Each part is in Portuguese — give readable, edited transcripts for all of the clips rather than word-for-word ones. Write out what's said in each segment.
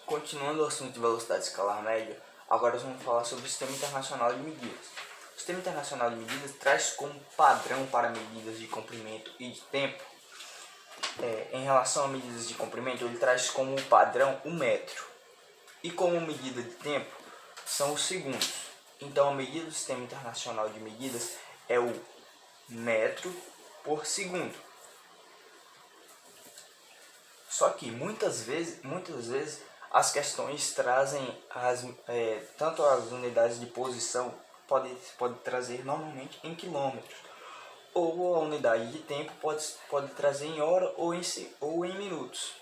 Continuando o assunto de velocidade escalar média, agora vamos falar sobre o Sistema Internacional de Medidas. O Sistema Internacional de Medidas traz como padrão para medidas de comprimento e de tempo. Em relação a medidas de comprimento, ele traz como padrão o metro. E como medida de tempo, são os segundos. Então a medida do Sistema Internacional de Medidas é o metro por segundo. Só que muitas vezes as questões trazem tanto as unidades de posição pode trazer normalmente em quilômetros, ou a unidade de tempo pode trazer em hora ou em minutos.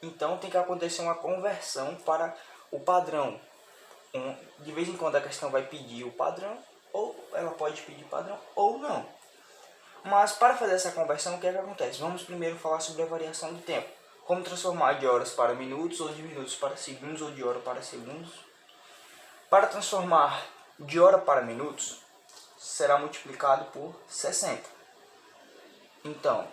Então tem que acontecer uma conversão para o padrão. De vez em quando a questão vai pedir o padrão, ou ela pode pedir padrão ou não. Mas para fazer essa conversão, o que é que acontece? Vamos primeiro falar sobre a variação de tempo. Como transformar de horas para minutos, ou de minutos para segundos, ou de hora para segundos. Para transformar de hora para minutos, será multiplicado por 60. Então,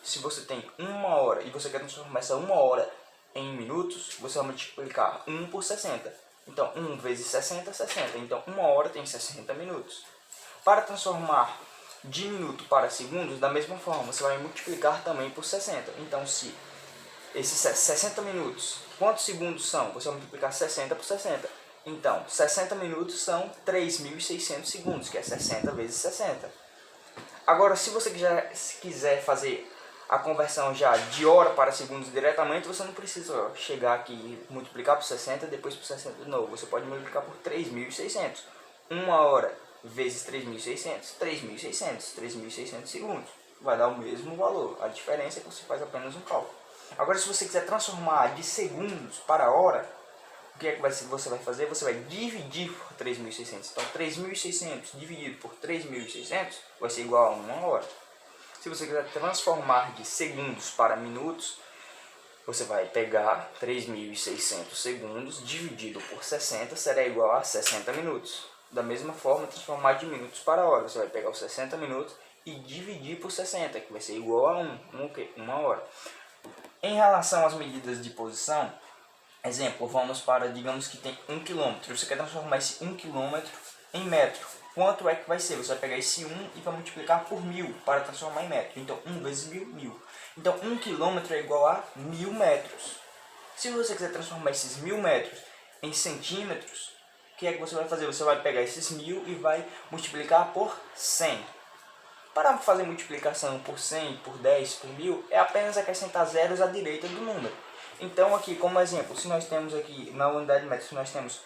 se você tem 1 hora e você quer transformar essa 1 hora em minutos, você vai multiplicar 1 por 60. Então, 1 vezes 60 é 60. Então, 1 hora tem 60 minutos. Para transformar de minuto para segundos, da mesma forma, você vai multiplicar também por 60. Então, se esses 60 minutos, quantos segundos são? Você vai multiplicar 60 por 60. Então, 60 minutos são 3.600 segundos, que é 60 vezes 60. Agora, se você quiser fazer a conversão já de hora para segundos diretamente, você não precisa chegar aqui e multiplicar por 60 e depois por 60 de novo. Você pode multiplicar por 3.600. 1 hora vezes 3.600, 3.600 segundos. Vai dar o mesmo valor. A diferença é que você faz apenas um cálculo. Agora, se você quiser transformar de segundos para hora, o que é que você vai fazer? Você vai dividir por 3.600. Então, 3.600 dividido por 3.600 vai ser igual a 1 hora. Se você quiser transformar de segundos para minutos, você vai pegar 3.600 segundos dividido por 60 será igual a 60 minutos. Da mesma forma, transformar de minutos para hora. Você vai pegar os 60 minutos e dividir por 60, que vai ser igual a 1 hora. Em relação às medidas de posição, exemplo, vamos para, digamos que tem 1 km. Você quer transformar esse 1 km em metro. Quanto é que vai ser? Você vai pegar esse 1 e vai multiplicar por 1000 para transformar em metro. Então, 1 vezes 1000, 1000. Então, 1 km é igual a 1000 metros. Se você quiser transformar esses 1000 metros em centímetros, o que é que você vai fazer? Você vai pegar esses 1000 e vai multiplicar por 100. Para fazer multiplicação por 100, por 10, por 1000, é apenas acrescentar zeros à direita do número. Então aqui, como exemplo, se nós temos aqui na unidade de metros, nós temos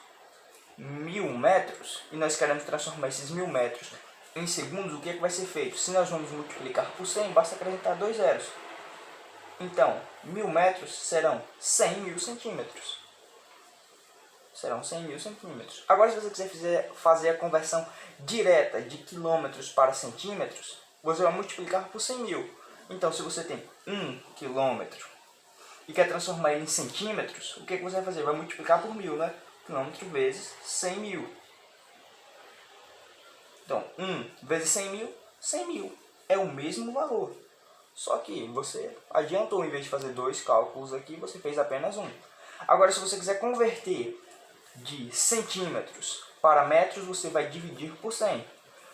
1000 metros, e nós queremos transformar esses 1000 metros em segundos, o que é que vai ser feito? Se nós vamos multiplicar por 100, basta acrescentar 2 zeros. Então, 1000 metros serão 100.000 centímetros. Serão 100.000 centímetros. Agora, se você quiser fazer a conversão direta de quilômetros para centímetros, você vai multiplicar por 100.000. Então, se você tem 1 quilômetro e quer transformar ele em centímetros, o que é que você vai fazer? Vai multiplicar por 1000, né? Quilômetro vezes 100.000. Então, 1 vezes 100.000, 100.000. É o mesmo valor. Só que você adiantou, em vez de fazer 2 cálculos aqui, você fez apenas um. Agora, se você quiser converter de centímetros para metros, você vai dividir por 100.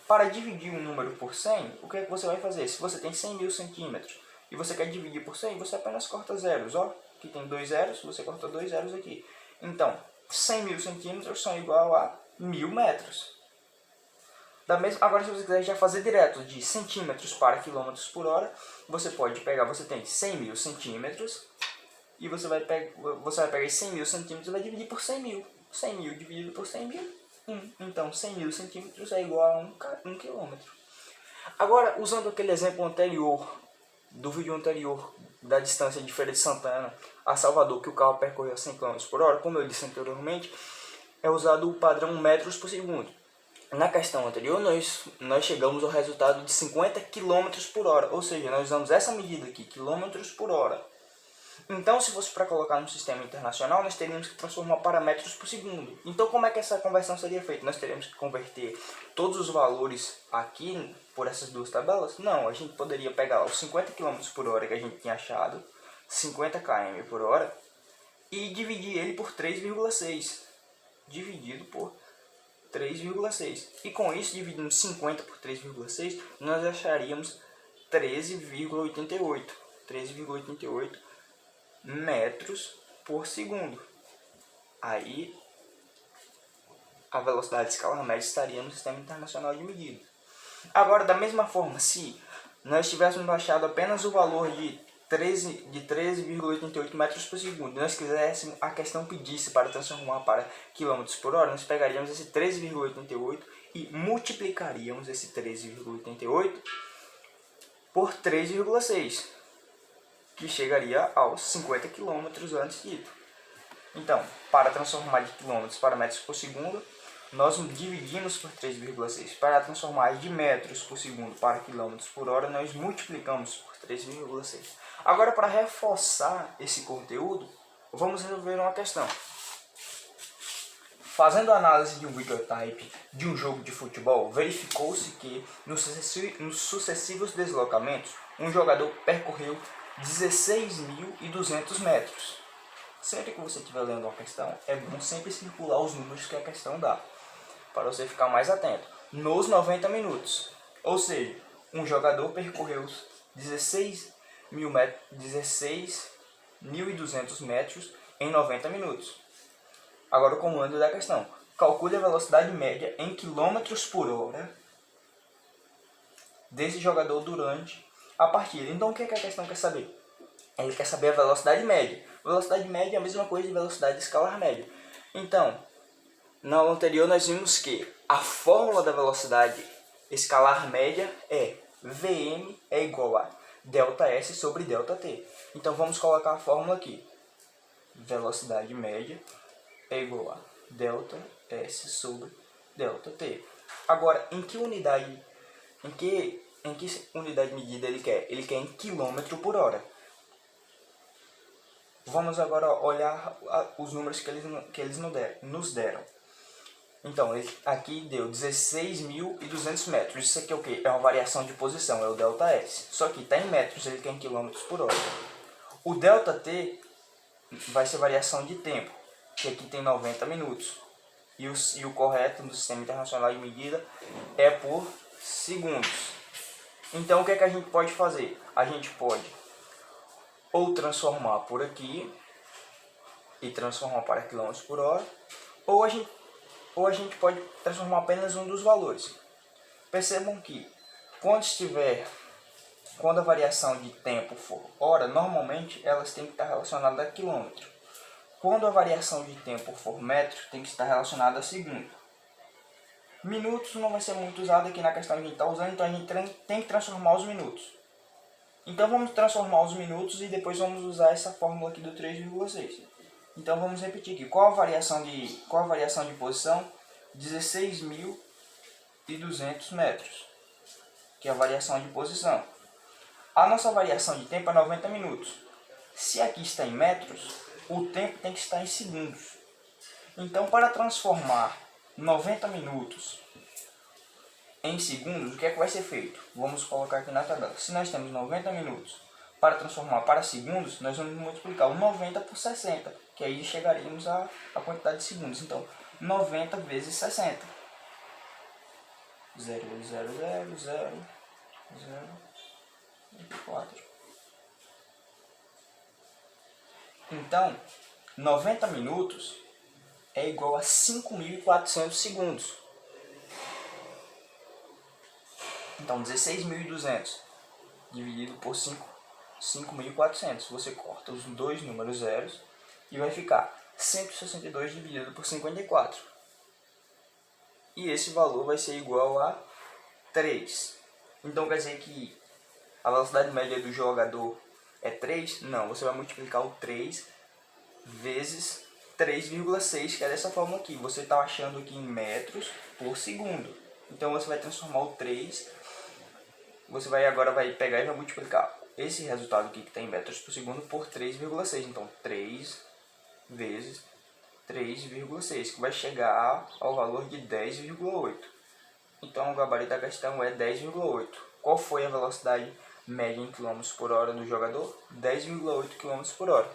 Para dividir um número por 100, o que é que você vai fazer? Se você tem 100.000 centímetros e você quer dividir por 100, você apenas corta zeros. Ó, aqui tem 2 zeros, você corta 2 zeros aqui. Então, 100.000 centímetros são igual a 1000 metros. Agora, se você quiser já fazer direto de centímetros para quilômetros por hora, você pode pegar, você tem 100.000 centímetros e você vai pegar esses 100.000 centímetros e vai dividir por 100.000. 100.000 dividido por 100.000, 1. Então, 100.000 centímetros é igual a 1 quilômetro. Agora, usando aquele exemplo anterior, do vídeo anterior, da distância de Feira de Santana a Salvador, que o carro percorreu a 100 km por hora, como eu disse anteriormente, é usado o padrão metros por segundo. Na questão anterior, nós chegamos ao resultado de 50 km por hora, ou seja, nós usamos essa medida aqui, quilômetros por hora. Então, se fosse para colocar no sistema internacional, nós teríamos que transformar para metros por segundo. Então, como é que essa conversão seria feita? Nós teríamos que converter todos os valores aqui por essas duas tabelas? Não, a gente poderia pegar os 50 km por hora que a gente tinha achado, 50 km por hora, e dividir ele por 3,6. Dividido por 3,6. E com isso, dividindo 50 por 3,6, nós acharíamos 13,88. 13,88 metros por segundo. Aí, a velocidade escalar média estaria no Sistema Internacional de Medidas. Agora, da mesma forma, se nós tivéssemos achado apenas o valor de 13,88 metros por segundo, e nós quiséssemos, a questão pedisse para transformar para quilômetros por hora, nós pegaríamos esse 13,88 e multiplicaríamos esse 13,88 por 3,6, que chegaria aos 50 km antes dito. Então, para transformar de quilômetros para metros por segundo, nós dividimos por 3,6. Para transformar de metros por segundo para quilômetros por hora, nós multiplicamos por 3,6. Agora, para reforçar esse conteúdo, vamos resolver uma questão. Fazendo a análise de um videotype de um jogo de futebol, verificou-se que nos sucessivos deslocamentos, um jogador percorreu 16.200 metros. Sempre que você estiver lendo uma questão, é bom sempre circular os números que a questão dá, para você ficar mais atento. Nos 90 minutos, ou seja, um jogador percorreu 16.200 metros em 90 minutos. Agora o comando da questão. Calcule a velocidade média em quilômetros por hora desse jogador durante a partida. Então o que a questão quer saber? Ele quer saber a velocidade média. Velocidade média é a mesma coisa de velocidade escalar média. Então, na aula anterior nós vimos que a fórmula da velocidade escalar média é Vm é igual a ΔS sobre ΔT. Então vamos colocar a fórmula aqui. Velocidade média é igual a ΔS sobre ΔT. Agora, em que unidade de medida ele quer? Ele quer em quilômetro por hora. Vamos agora olhar os números que eles nos deram. Então, ele aqui deu 16.200 metros. Isso aqui é o quê? É uma variação de posição, é o ΔS. Só que está em metros, ele quer em quilômetros por hora. O ΔT vai ser variação de tempo, que aqui tem 90 minutos. E o correto no Sistema Internacional de Medida é por segundos. Então, o que é que a gente pode fazer? A gente pode ou transformar por aqui e transformar para quilômetros por hora, ou a gente pode transformar apenas um dos valores. Percebam que quando a variação de tempo for hora, normalmente elas têm que estar relacionadas a quilômetro. Quando a variação de tempo for metro, tem que estar relacionada a segundo. Minutos não vai ser muito usado aqui na questão que a gente está usando, então a gente tem que transformar os minutos. Então vamos transformar os minutos e depois vamos usar essa fórmula aqui do 3,6. Então vamos repetir aqui. Qual a variação de posição? 16.200 metros, que é a variação de posição. A nossa variação de tempo é 90 minutos. Se aqui está em metros, o tempo tem que estar em segundos. Então, para transformar 90 minutos em segundos, o que é que vai ser feito? Vamos colocar aqui na tabela. Se nós temos 90 minutos para transformar para segundos, nós vamos multiplicar o 90 por 60, que aí chegaríamos à quantidade de segundos. Então, 90 vezes 60. 0,000,0,4. Então, 90 minutos é igual a 5.400 segundos. Então, 16.200 dividido por 5.400. Você corta os dois números zeros e vai ficar 162 dividido por 54. E esse valor vai ser igual a 3. Então, quer dizer que a velocidade média do jogador é 3? Não, você vai multiplicar o 3 vezes 3,6, que é dessa forma aqui. Você está achando aqui em metros por segundo. Então, você vai transformar o 3... Você agora vai pegar e vai multiplicar esse resultado aqui que está em metros por segundo por 3,6. Então, 3 vezes 3,6, que vai chegar ao valor de 10,8. Então, o gabarito da questão é 10,8. Qual foi a velocidade média em km por hora do jogador? 10,8 km por hora.